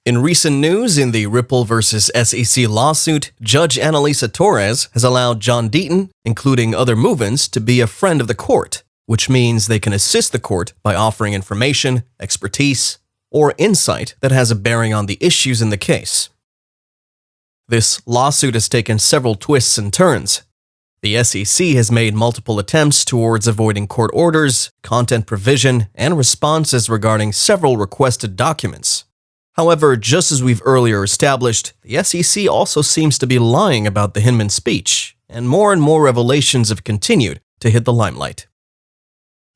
In recent news, in the Ripple vs. SEC lawsuit, Judge Annalisa Torres has allowed John Deaton, including other movements, to be a friend of the court, which means they can assist the court by offering information, expertise, or insight that has a bearing on the issues in the case. This lawsuit has taken several twists and turns. The SEC has made multiple attempts towards avoiding court orders, content provision, and responses regarding several requested documents. However, just as we've earlier established, the SEC also seems to be lying about the Hinman speech, and more revelations have continued to hit the limelight.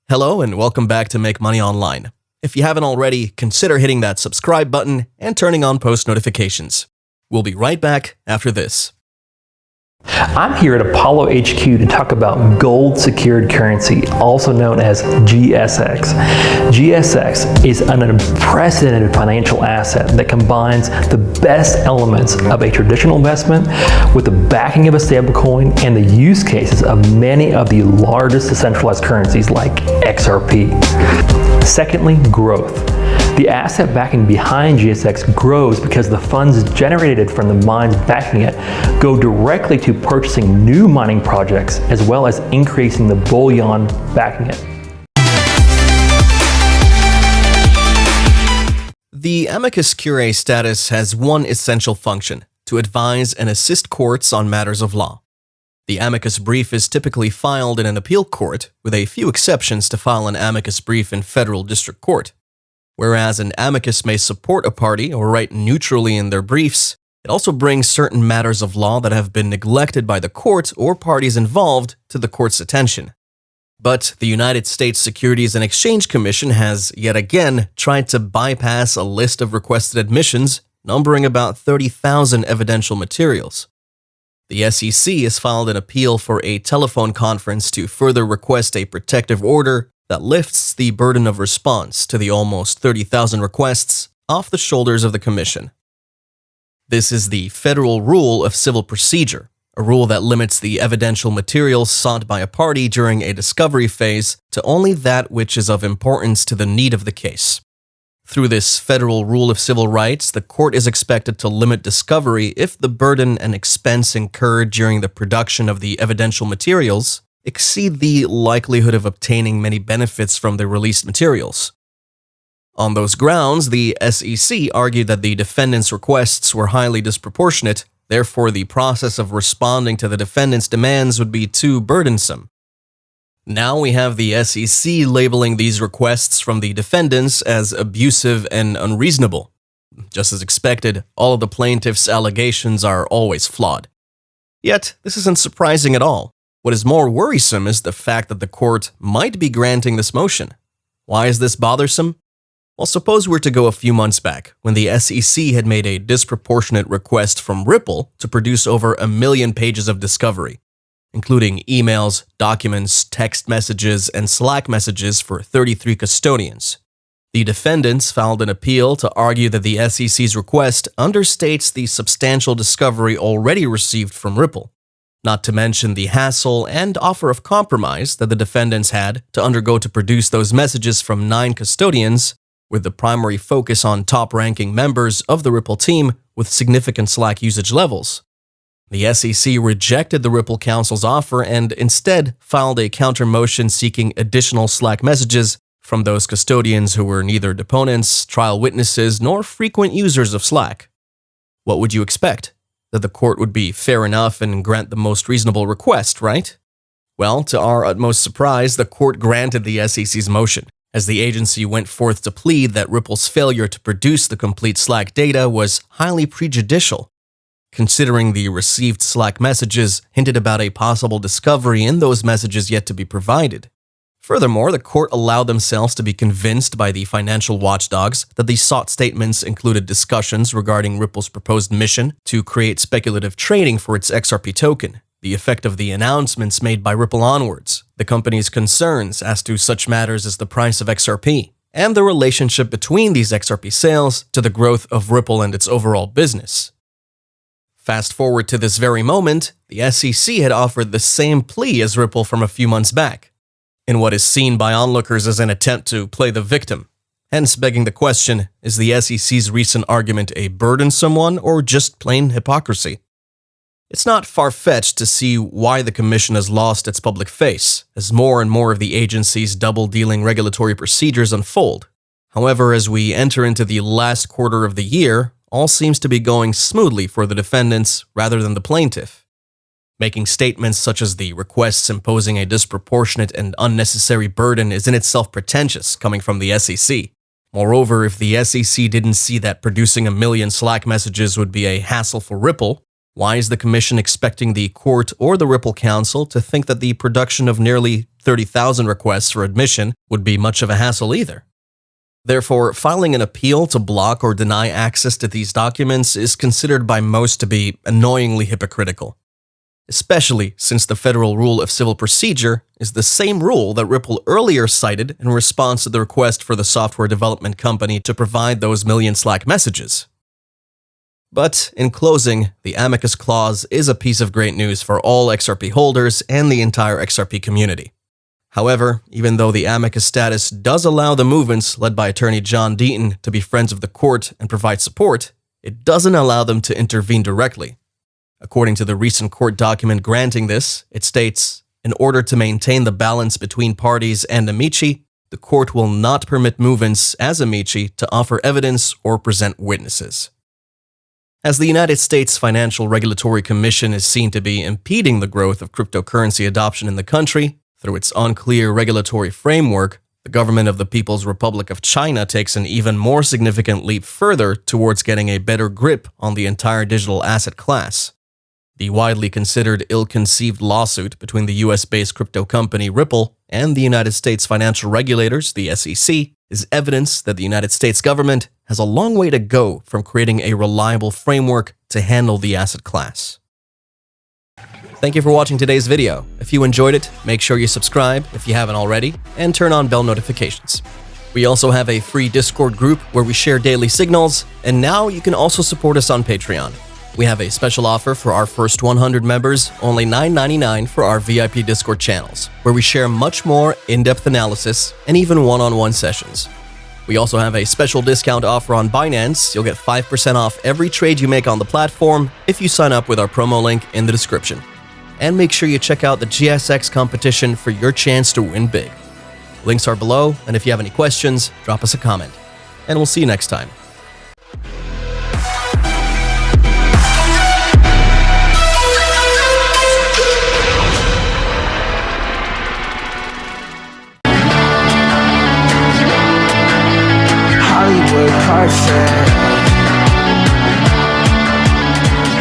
Hello and welcome back to Make Money Online. If you haven't already, consider hitting that subscribe button and turning on post notifications. We'll be right back after this. I'm here at Apollo HQ to talk about gold secured currency, also known as GSX. GSX is an unprecedented financial asset that combines the best elements of a traditional investment with the backing of a stablecoin and the use cases of many of the largest decentralized currencies like XRP. Secondly, growth. The asset backing behind GSX grows because the funds generated from the mines backing it go directly to purchasing new mining projects as well as increasing the bullion backing it. The amicus curiae status has one essential function: to advise and assist courts on matters of law. The amicus brief is typically filed in an appeal court, with a few exceptions to file an amicus brief in federal district court. Whereas an amicus may support a party or write neutrally in their briefs, it also brings certain matters of law that have been neglected by the court or parties involved to the court's attention. But the United States Securities and Exchange Commission has, yet again, tried to bypass a list of requested admissions, numbering about 30,000 evidential materials. The SEC has filed an appeal for a telephone conference to further request a protective order that lifts the burden of response to the almost 30,000 requests off the shoulders of the Commission. This is the Federal Rule of Civil Procedure, a rule that limits the evidential materials sought by a party during a discovery phase to only that which is of importance to the need of the case. Through this Federal Rule of Civil Rights, the court is expected to limit discovery if the burden and expense incurred during the production of the evidential materials exceed the likelihood of obtaining many benefits from the released materials. On those grounds, the SEC argued that the defendants' requests were highly disproportionate, therefore the process of responding to the defendants' demands would be too burdensome. Now we have the SEC labeling these requests from the defendants as abusive and unreasonable. Just as expected, all of the plaintiffs' allegations are always flawed. Yet, this isn't surprising at all. What is more worrisome is the fact that the court might be granting this motion. Why is this bothersome? Well, suppose we're to go a few months back, when the SEC had made a disproportionate request from Ripple to produce over 1 million pages of discovery, including emails, documents, text messages, and Slack messages for 33 custodians. The defendants filed an appeal to argue that the SEC's request understates the substantial discovery already received from Ripple, not to mention the hassle and offer of compromise that the defendants had to undergo to produce those messages from 9 custodians, with the primary focus on top-ranking members of the Ripple team with significant Slack usage levels. The SEC rejected the Ripple Council's offer and instead filed a counter-motion seeking additional Slack messages from those custodians who were neither deponents, trial witnesses, nor frequent users of Slack. What would you expect? That the court would be fair enough and grant the most reasonable request, right? Well, to our utmost surprise, the court granted the SEC's motion, as the agency went forth to plead that Ripple's failure to produce the complete Slack data was highly prejudicial, considering the received Slack messages hinted about a possible discovery in those messages yet to be provided. Furthermore, the court allowed themselves to be convinced by the financial watchdogs that the sought statements included discussions regarding Ripple's proposed mission to create speculative trading for its XRP token, the effect of the announcements made by Ripple onwards, the company's concerns as to such matters as the price of XRP, and the relationship between these XRP sales to the growth of Ripple and its overall business. Fast forward to this very moment, the SEC had offered the same plea as Ripple from a few months back, in what is seen by onlookers as an attempt to play the victim. hence begging the question, is the SEC's recent argument a burdensome one or just plain hypocrisy? It's not far-fetched to see why the Commission has lost its public face, as more and more of the agency's double-dealing regulatory procedures unfold. However, as we enter into the last quarter of the year, all seems to be going smoothly for the defendants rather than the plaintiff. Making statements such as the requests imposing a disproportionate and unnecessary burden is in itself pretentious coming from the SEC. Moreover, if the SEC didn't see that producing 1 million Slack messages would be a hassle for Ripple, why is the Commission expecting the court or the Ripple Council to think that the production of nearly 30,000 requests for admission would be much of a hassle either? Therefore, filing an appeal to block or deny access to these documents is considered by most to be annoyingly hypocritical, especially since the Federal Rule of Civil Procedure is the same rule that Ripple earlier cited in response to the request for the software development company to provide those million Slack messages. But in closing, the amicus clause is a piece of great news for all XRP holders and the entire XRP community. However, even though the amicus status does allow the movements led by attorney John Deaton to be friends of the court and provide support, it doesn't allow them to intervene directly. According to the recent court document granting this, it states, in order to maintain the balance between parties and amici, the court will not permit movements as amici to offer evidence or present witnesses. As the United States Financial Regulatory Commission is seen to be impeding the growth of cryptocurrency adoption in the country, through its unclear regulatory framework, the government of the People's Republic of China takes an even more significant leap further towards getting a better grip on the entire digital asset class. The widely considered ill-conceived lawsuit between the US-based crypto company Ripple and the United States financial regulators, the SEC, is evidence that the United States government has a long way to go from creating a reliable framework to handle the asset class. Thank you for watching today's video. If you enjoyed it, make sure you subscribe if you haven't already, and turn on bell notifications. We also have a free Discord group where we share daily signals, and now you can also support us on Patreon. We have a special offer for our first 100 members, only $9.99 for our VIP Discord channels, where we share much more in-depth analysis and even one-on-one sessions. We also have a special discount offer on Binance. You'll get 5% off every trade you make on the platform if you sign up with our promo link in the description. And make sure you check out the GSX competition for your chance to win big. Links are below, and if you have any questions, drop us a comment. And we'll see you next time.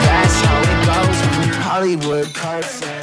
That's how it goes. Hollywood perfect.